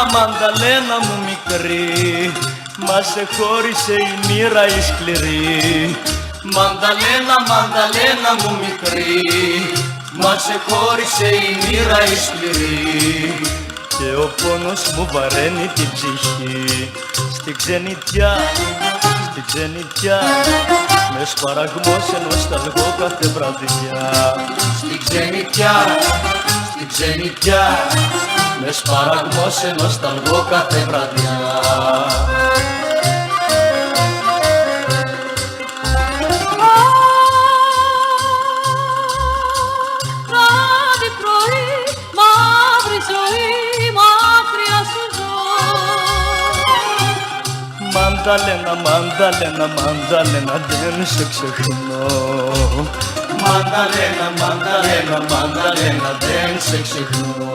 Μανταλένα μου μικρή, μας εχώρισε η μοίρα η σκληρή. Μανταλένα, Μανταλένα μου μικρή, μας εχώρισε η μοίρα η σκληρή. Και ο πόνος μου βαραίνει την ψυχή. Στην ξενιτιά, στην ξενιτιά, με σπαραγμό σε νοσταλγώ κάθε βραδιά. Στην ξενιτιά, στην ξενιτιά, με σπαραγμό σε νοσταλγώ κάθε βραδιά. Βράδυ πρωί, μαύρη ζωή, μακριά σου ζω. Μανταλένα, Μανταλένα, Μανταλένα, δεν σε ξεχνώ. Μανταλένα, Μανταλένα, Μανταλένα, δεν σε ξεχνώ.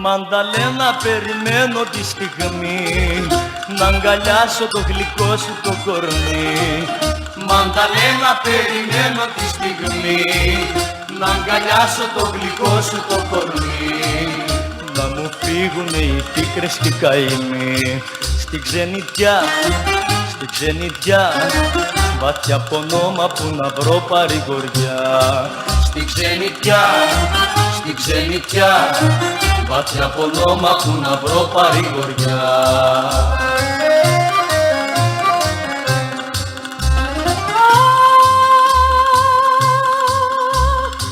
Μανταλένα, περιμένω τη στιγμή να αγκαλιάσω το γλυκό σου το κορμί. Μανταλένα, περιμένω τη στιγμή να αγκαλιάσω το γλυκό σου το κορμί. Να μου φύγουνε οι πίκρες και οι καημοί. Στην ξενιτιά, στην ξενιτιά, βαθιά πονόμα που να βρω παρηγοριά. Στην ξενιτιά, στην ξενιτιά, βαθιά πονόμα που να βρω παρηγοριά.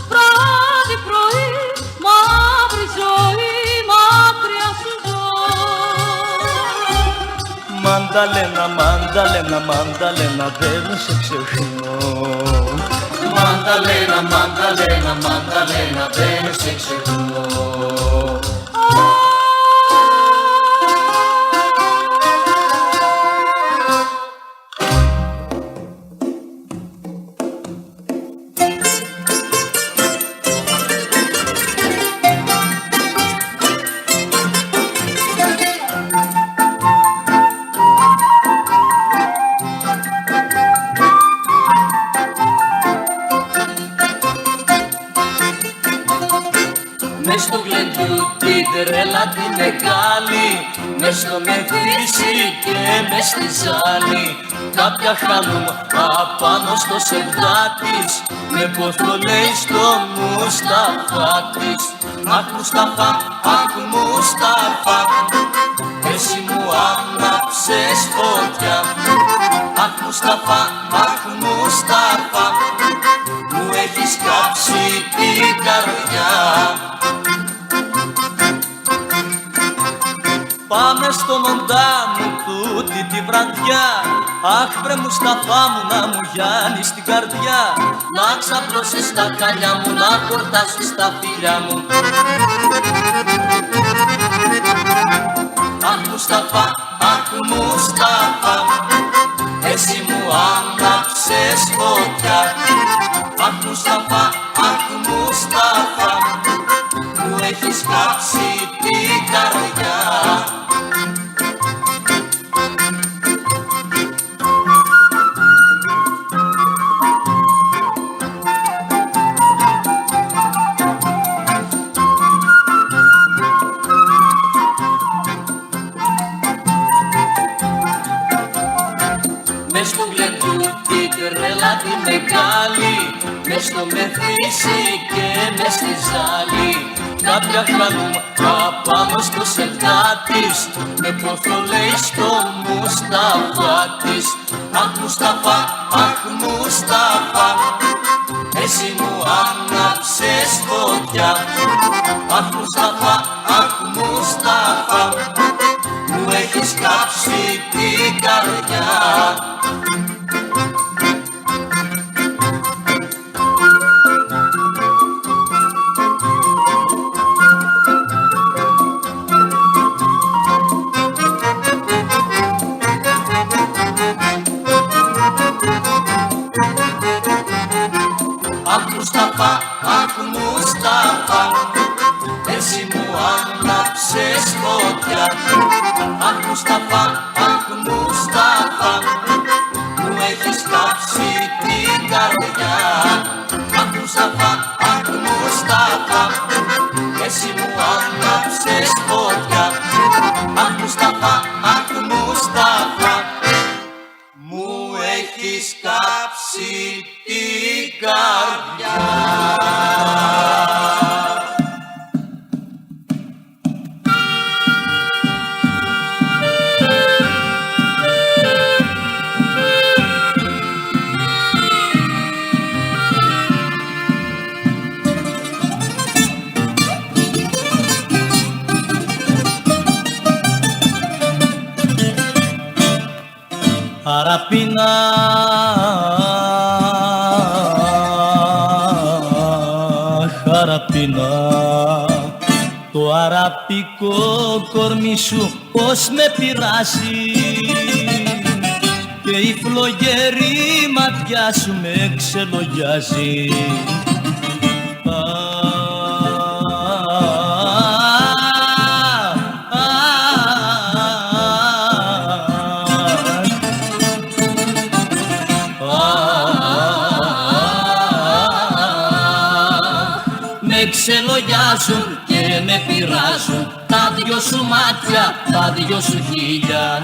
Βράδυ πρωί, μαύρη ζωή, μακριά σου ζω. Μανταλένα, Μανταλένα, Μανταλένα, δεν σε ξεχνώ. Μανταλένα, Μανταλένα, Μανταλένα, δεν σε ξεχνώ. Μες στο γλεντιού την τρέλα τη μεγάλη, μες στο Μεθύσι και μες στη Ζάλη, κάποια χάνουν απάνω στο σεβδά της, με πως το λέει στο Μουσταφά της. Αχ Μουσταφά, αχ Μουσταφά, εσύ μου άναψες φωτιά. Αχ Μουσταφά, αχ Μουσταφά, μου έχεις κάψει την καρδιά. Πάμε στον οντά μου τούτη τη βραδιά. Αχ βρε Μουσταφά μου, να μου γιάνεις την καρδιά. Να ξαπλώσεις τα χαλιά μου, να χορτάσεις τα φίλια μου. Αχ Μουσταφά, αχ Μουσταφά, εσύ μου άναψες φωτιά. Αχ Μουσταφά, αχ Μουσταφά, μου έχεις κάψει την καρδιά. Μες στο γλεντού την τρέλα τη μεγάλη, μες στο Μεθύσι και μες στη Ζάλη, κάποια χάνουν απάνω στο σελτά της, με πως το λέει στο Μουσταφά της. Αχ Μουσταφά, αχ Μουσταφά, εσύ μου άναψες φωτιά. Αχ Μουσταφά, αχ Μουσταφά, μου έχεις κάψει την καρδιά. Αχ Μουσταφά, αχ Μουσταφά, εσύ μου άναψες φωτιά. Αχ Μουσταφά, αχ Μουσταφά, μου έχεις κάψει την καρδιά. Αχ Μουσταφά, αχ Μουσταφά, εσύ μου άναψες φωτιά. Αχ Μουσταφά, αχ Μουσταφά, μου έχεις κάψει την καρδιά. Αραπίνα, χαραπίνα, το αραπικό κορμί σου πως με πειράζει και η φλογερή ματιά σου με ξελογιάζει. Με ξελογιάζουν και με πειράζουν τα δυο σου μάτια, τα δυο σου χείλια.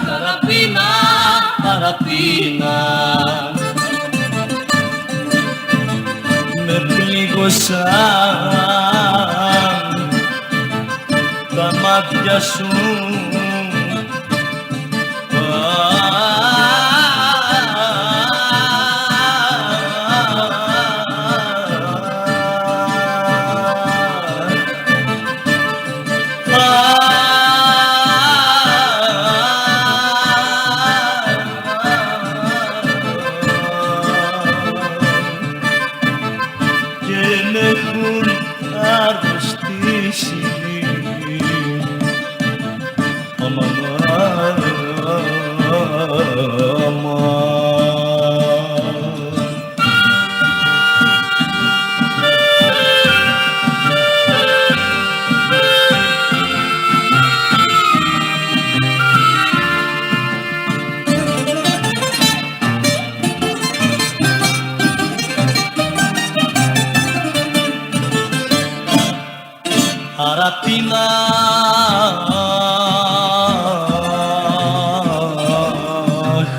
Χαραπίνα, χαραπίνα, με πλήγωσαν τα μάτια σου. Αραπίνα,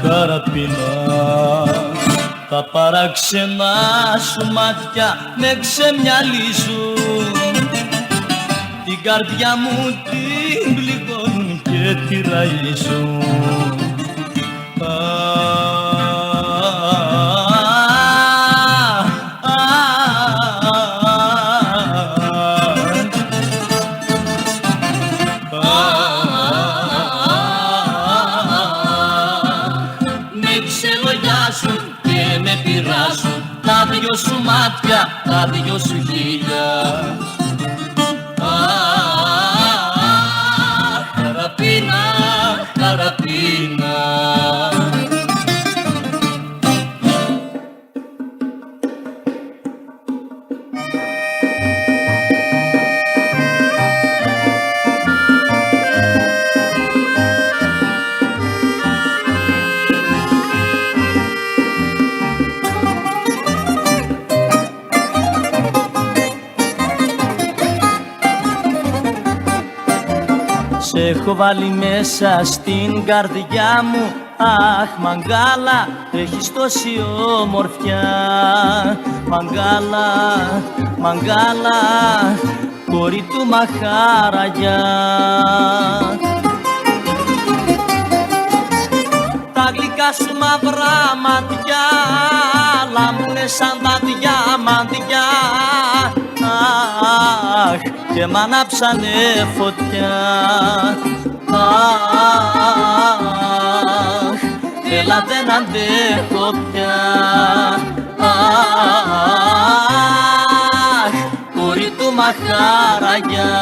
χαραπίνα, τα παράξενα σου μάτια με ξεμυαλίζουν, την καρδιά μου την πληγώνουν και τη ραΐζουν. Και με πειράζουν τα δυο σου μάτια, τα δυο σου χείλια. Χαραπίνα, χαραπίνα. Σ' έχω βάλει μέσα στην καρδιά μου, αχ μαγκάλα, έχεις τόση όμορφιά. Μαγκάλα, μαγκάλα, κόρη του Μαχάραγιά. Τα γλυκά σου μαυρά μάτια λάμπουνε σαν τα διαμάντια. Αχ, και μ' ανάψανε φωτιά. Αχ, έλα δεν αντέχω πια. Αχ, κόρη του Μαχάραγιά.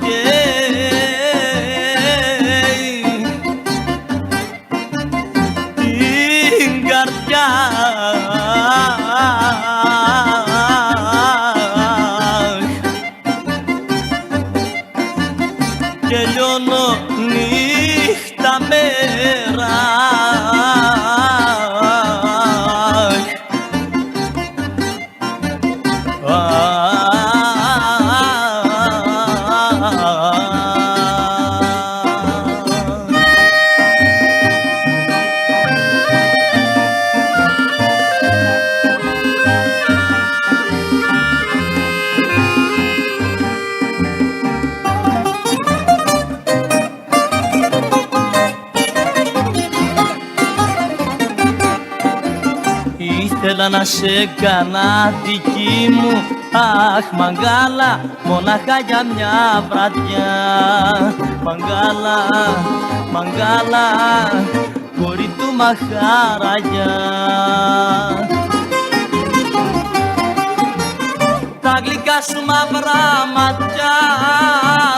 καίει την καρδιά. Και λιώνω νύχτα μέρα. Ήθελα να σε κάνα δική μου, αχ μαγκάλα, μονάχα για μια βραδιά. Μαγκάλα, μαγκάλα, κορί του μαχαραγιά. Τα γλυκά σου μαύρα ματιά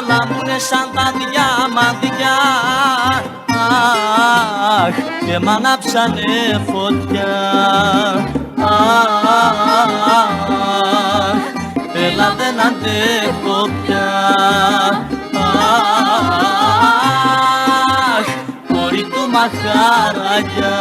λάμπουνε σαν τα διαμαντιά. Αχ, και μ' ανάψανε φωτιά. Αχ, έλα δεν αντέχω πια. Αχ, κορί του μαχαραγιά.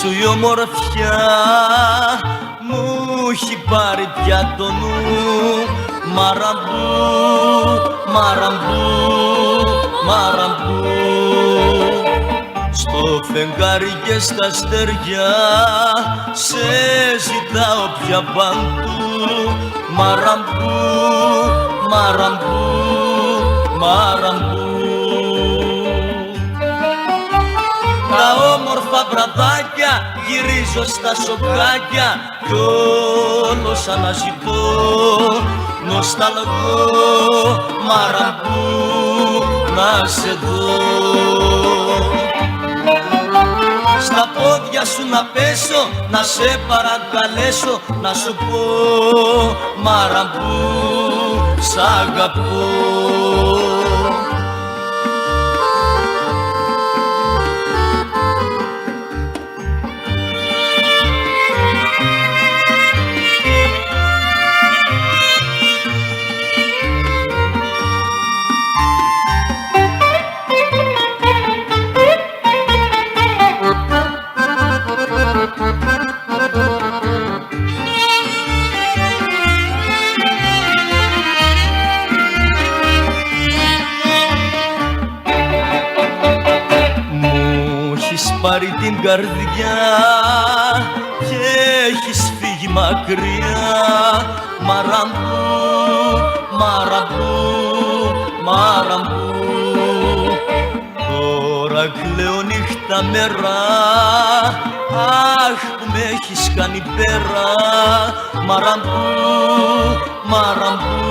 Σου η ομορφιά μου έχει πάρει πια το νου. Μαραμπού, μαραμπού, μαραμπού. Στο φεγγάρι και στα αστέρια σε ζητάω πια παντού. Μαραμπού, μαραμπού, μαραμπού. Τα όμορφα βραδάκια γυρίζω στα σοκάκια κι όλος αναζητώ, νοσταλγώ, μαραμπού, να σε δω. Στα πόδια σου να πέσω, να σε παρακαλέσω, να σου πω, μαραμπού, σ' αγαπώ. Πάρει την καρδιά και έχεις φύγει μακριά. Μαραμπού, μαραμπού, μαραμπού. Τώρα κλαίω νύχτα μέρα, αχ που με έχεις κάνει πέρα. Μαραμπού, μαραμπού,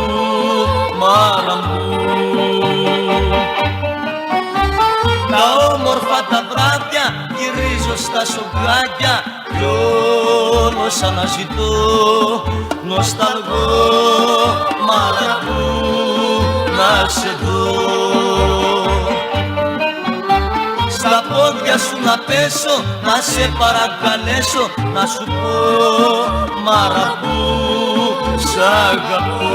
μαραμπού. Τα όμορφα τα βράδια γυρίζω στα σοκάκια κι όλος αναζητώ, νοσταλγώ, μαραμπού, να σε δω. Στα πόδια σου να πέσω, να σε παρακαλέσω, να σου πω, μαραμπού, σ' αγαπώ.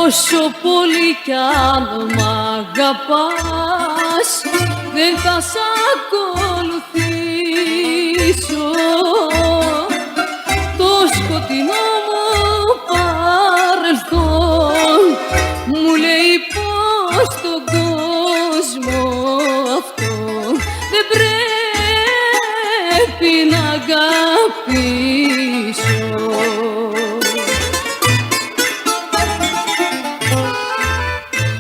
Όσο πολύ κι αν μ' αγαπάς, δεν θα σ' ακολουθήσω. Το σκοτεινό μου παρελθόν μου λέει πως τον κόσμο αυτό δεν πρέπει να αγαπήσω.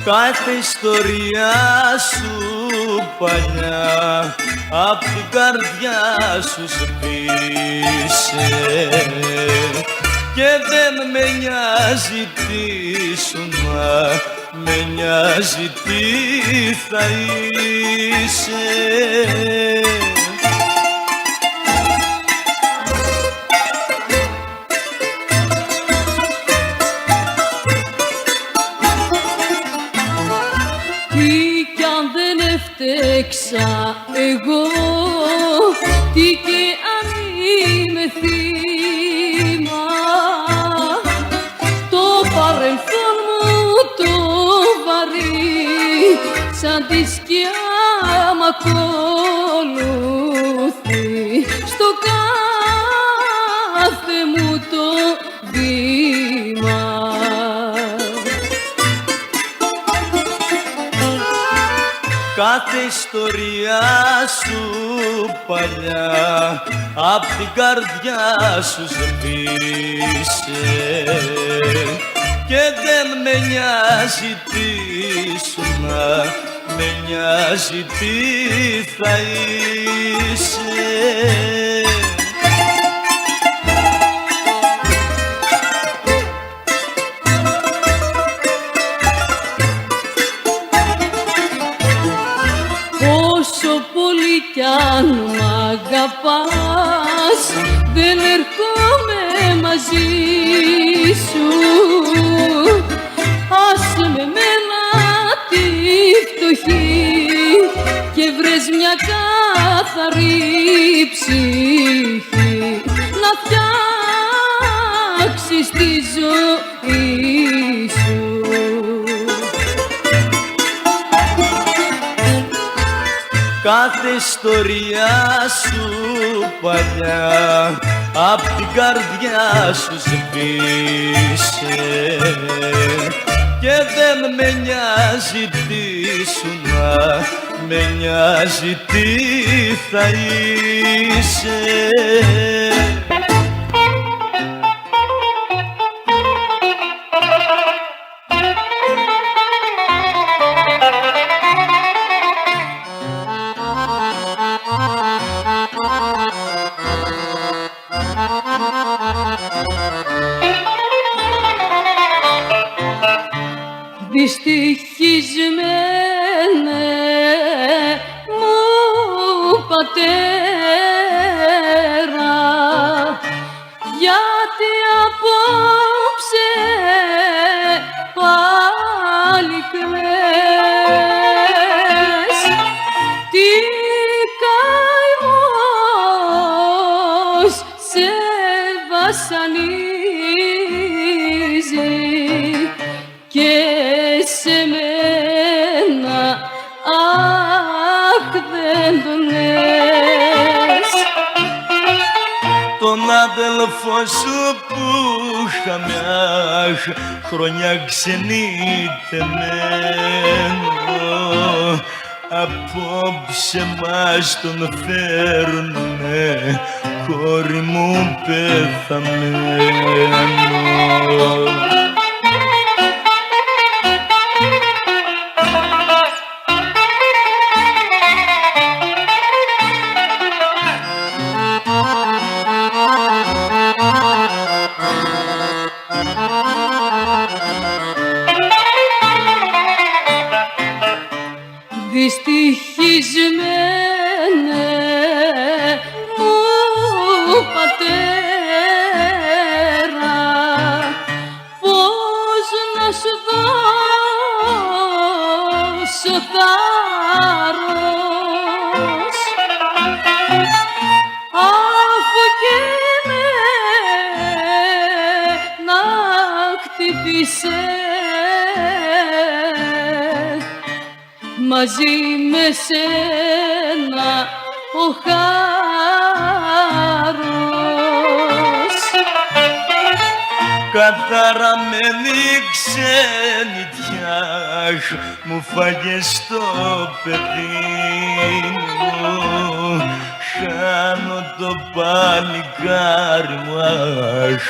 Κάθε ιστορία σου παλιά απ' την καρδιά σου σβήσε και δεν με νοιάζει τι σου, μα με νοιάζει τι θα είσαι. Φταίξα εγώ, τι και αν είμαι θύμα, το παρελθόν μου το βαρύ σαν τη σκιά μ' ακολουθεί στο κάθε μου το βήμα. Κάθε ιστορία σου παλιά απ' την καρδιά σου σβήσε και δεν με νοιάζει τι σου, μα με νοιάζει τι θα είσαι. Κι αν μ' αγαπάς δεν έρχομαι μαζί σου. Άσε με μένα τη φτωχή και βρες μια καθαρή ψυχή να φτιάξεις τη ζωή σου. Κάθε ιστορία σου παλιά απ' την καρδιά σου σβήσε και δεν με νοιάζει τι σου, μα με νοιάζει τι θα είσαι. Δυστυχισμένε μου πατέρα, γιατί απόψε πάλι κλαις. Τι καημός σε βασανίζει και σε μένα, αχ, δεν τον λες. Τον αδελφό σου που είχαμε, αχ, χρόνια ξενιτεμένο, απόψε μας τον φέρουνε, κόρη μου πεθαμένο. Δυστυχισμένε μου πατέρα, πώς να σου δώσω θάρρος, αφού και να χτυπήσε, μ' μαζί με σένα ο χάρος. Καταραμένη ξενιτιά μου φάγες το παιδί μου, χάνω το παλικάρι μου, αχ,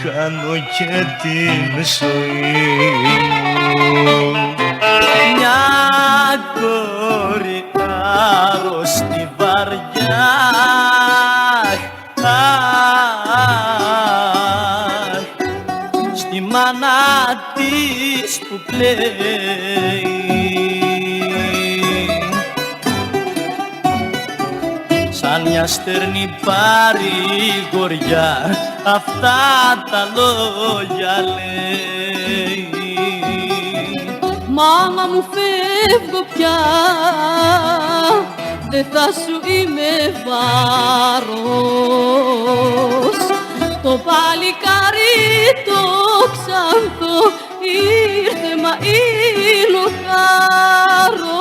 χάνω και την ζωή μου. Μια κόρη άρρωστη βαριά, στη μάνα της που κλαίει, σαν μια στερνή παρηγοριά αυτά τα λόγια λέει. Μάμα μου φεύγω πια, δεν θα σου είμαι βάρος. Το παλικάρι το ξανθό ήρθε, μα είναι ο χάρος.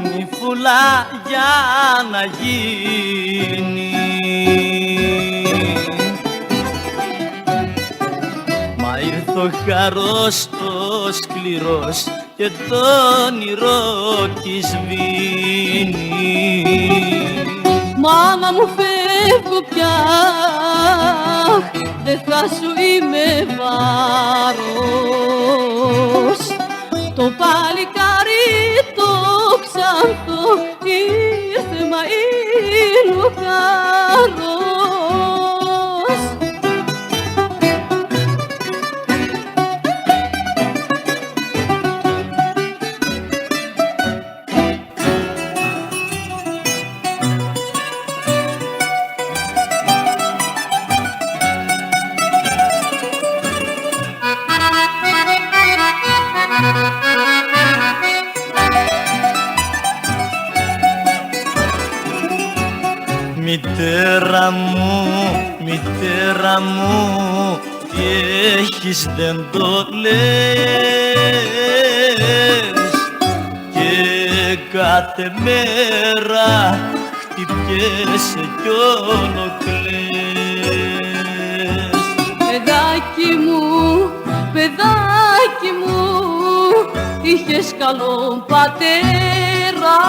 Νυφούλα για να γίνει, μα ήρθε ο χαρός ο σκληρός και το όνειρο της σβήνει. Μάμα μου φεύγω πια, δεν θα σου είμαι βάρος. Το παλικάρι το ξανθό ήρθε, μα είναι ο χάρος. Μητέρα μου, τι έχεις δεν το λες, και κάθε μέρα χτυπιέσαι κι όλο κλαις. Παιδάκι μου, είχες καλό πατέρα,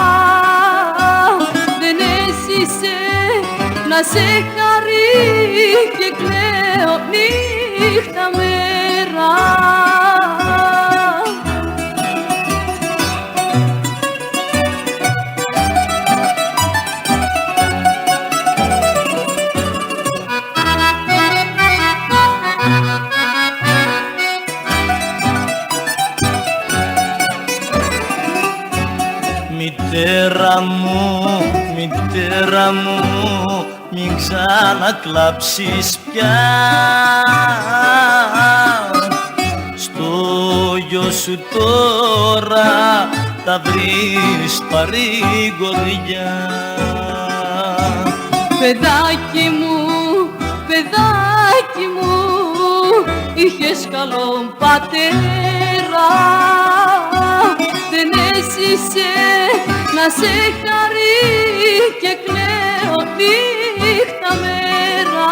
δεν έζησε να σε χαρεί και κλαίω νύχτα μέρα. Μητέρα μου, μην ξανακλάψεις πια, στο γιο σου τώρα θα βρεις παρηγοριά. Παιδάκι μου, είχες καλό πατέρα, δεν έζησε να σε χαρεί και κλαίω νύχτα μέρα.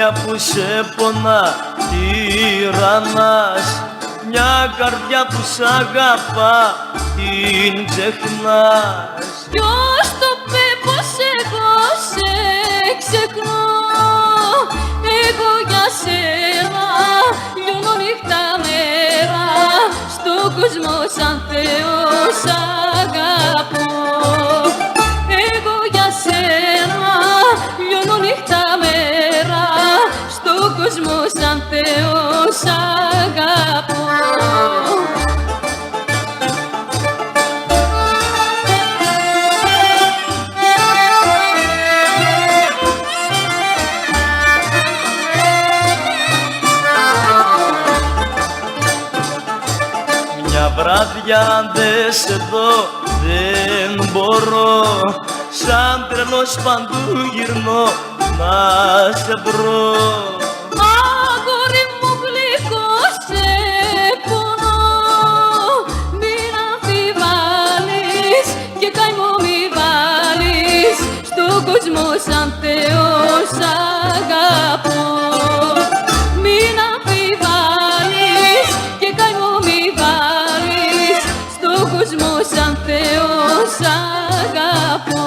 καρδιά που σε πονά τυραννάς, μια καρδιά που σ' αγαπά την ξεχνάς. Ποιος το πει πως εγώ σε ξεχνώ, εγώ για σένα λιώνω νύχτα μέρα, στον κόσμο σαν Θεός αγαπώ. Εγώ για σένα λιώνω νύχτα μέρα, στον κόσμο σαν Θεός αγαπώ. Βράδια αν δεν σε δω δεν μπορώ, σαν τρελός παντού γυρνώ να σε βρω. Αγόρι μου γλυκό σε πονώ, μην αμφιβάλλεις και καημό μη βάλεις, στον κόσμο σαν Θεός αγαπώ. Μην αμφιβάλλεις και καημό μη βάλεις, στον κόσμο σαν Θεός αγαπώ.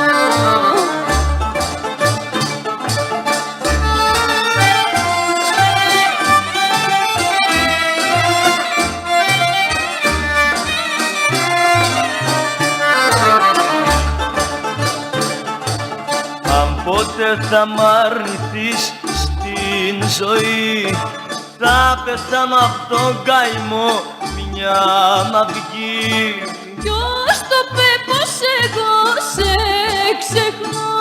Πότε θα μ' αρνηθείς στην ζωή, θα πεθάνω απ' τον καημό μια να βγει. Ποιος το πει πως εγώ σε ξεχνώ,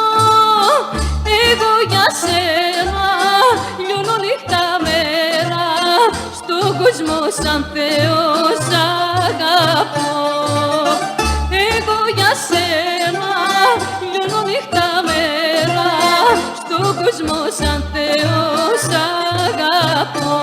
εγώ για σένα λιώνω νύχτα μέρα, στον κόσμο σαν Θεός αγαπώ. Εγώ για σένα λιώνω νύχτα μέρα, στον κόσμο σαν Θεός αγαπώ.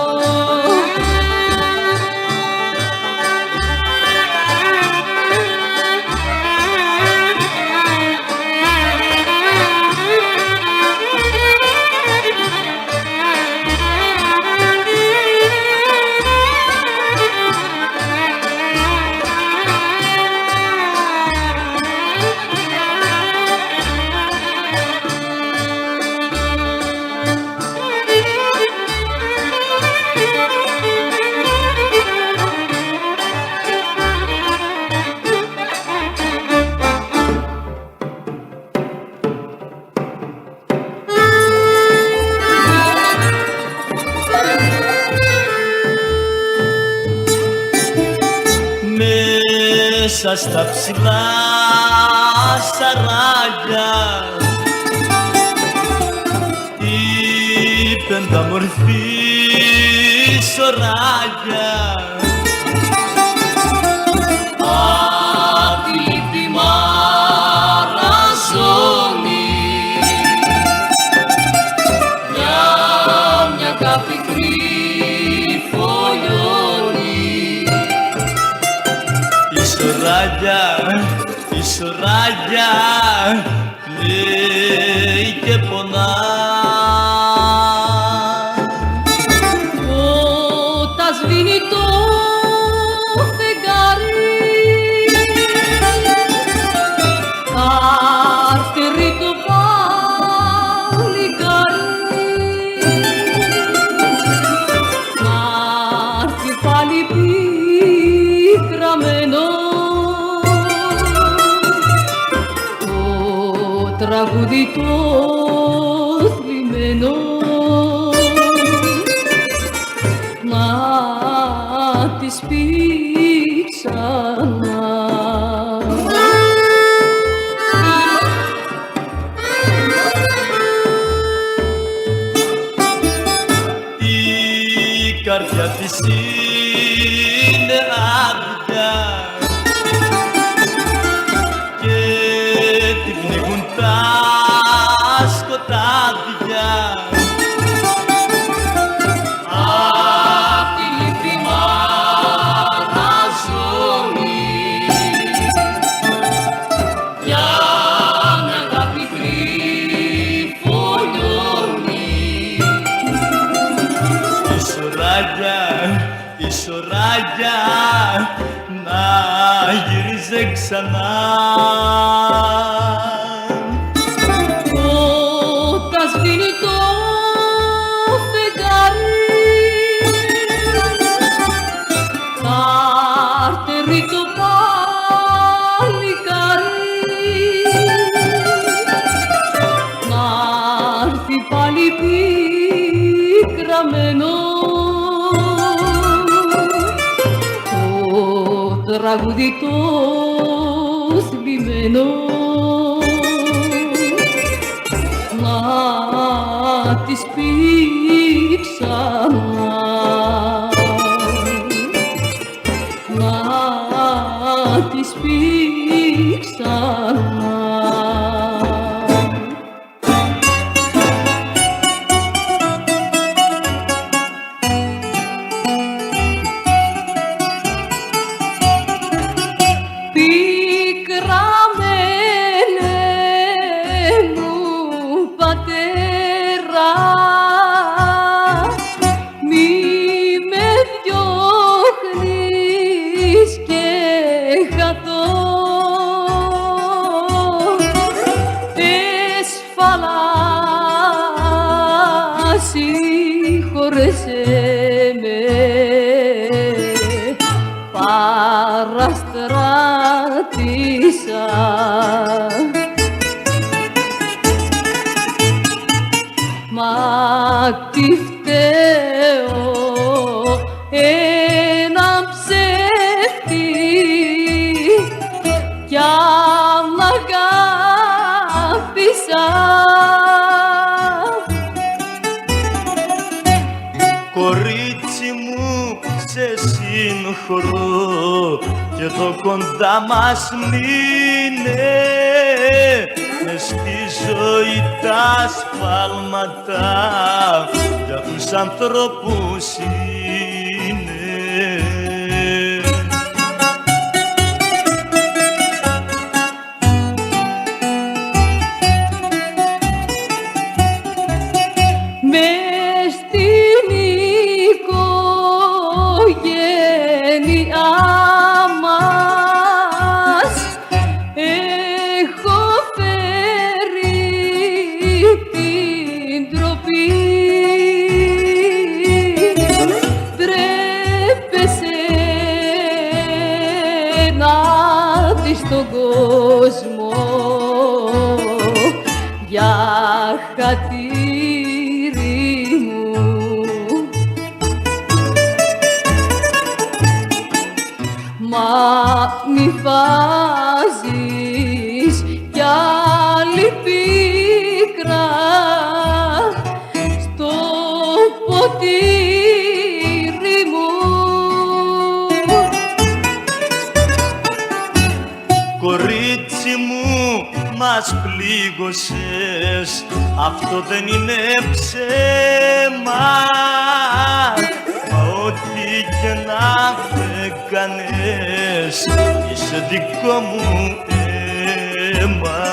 Μέσα στα ψηλά σαράγια η πενταμορφή σωράγια, απ' τη λύπη μαραζώνει για μια αγάπη κρυφολιώνει. Η σωράγια κλαίει και πονά. Όταν σβήνει το φεγγάρι, καρτερεί το παλικάρι, να έρθει πάλι πικραμένο τραγούδι το θλιμμένο, να της πει ξανά. Η καρδιά της είναι άδεια και την πνίγουν τα σκοτάδια. Απ' τη λύπη μαραζώνει για μια αγάπη κρυφολιώνει. πίσω ράγια να γύριζε ξανά. Όταν σβήνει το φεγγάρι θα έρθει το παλικάρι να έρθει πάλι πικραμένο το τραγούδι το θλιμμένο να της πει ξανά, να της πει ξανά. Πικραμένε μου πατέρα, μη με διώχνεις και χαθώ έσφαλα, συγχώρεσέ με, παραστράτησα. Μα τι φταίω έναν ψεύτη κι αν αγάπησα. Κορίτσι μου, σε συγχωρώ και εδώ κοντά μας μείνε, μες στη ζωή τα σφάλματα για τους ανθρώπους είναι. Μες στην οικογένειά μας έχω φέρει την ντροπή. Ντρέπεσαι να δεις τον κόσμο για χατήρι μου. Μα μη βάζεις κι άλλη πίκρα στο ποτήρι μου. Κορίτσι μου, μας πλήγωσες, αυτό δεν είναι ψέμα, μα ό,τι και να έκανες είσαι δικό μου αίμα.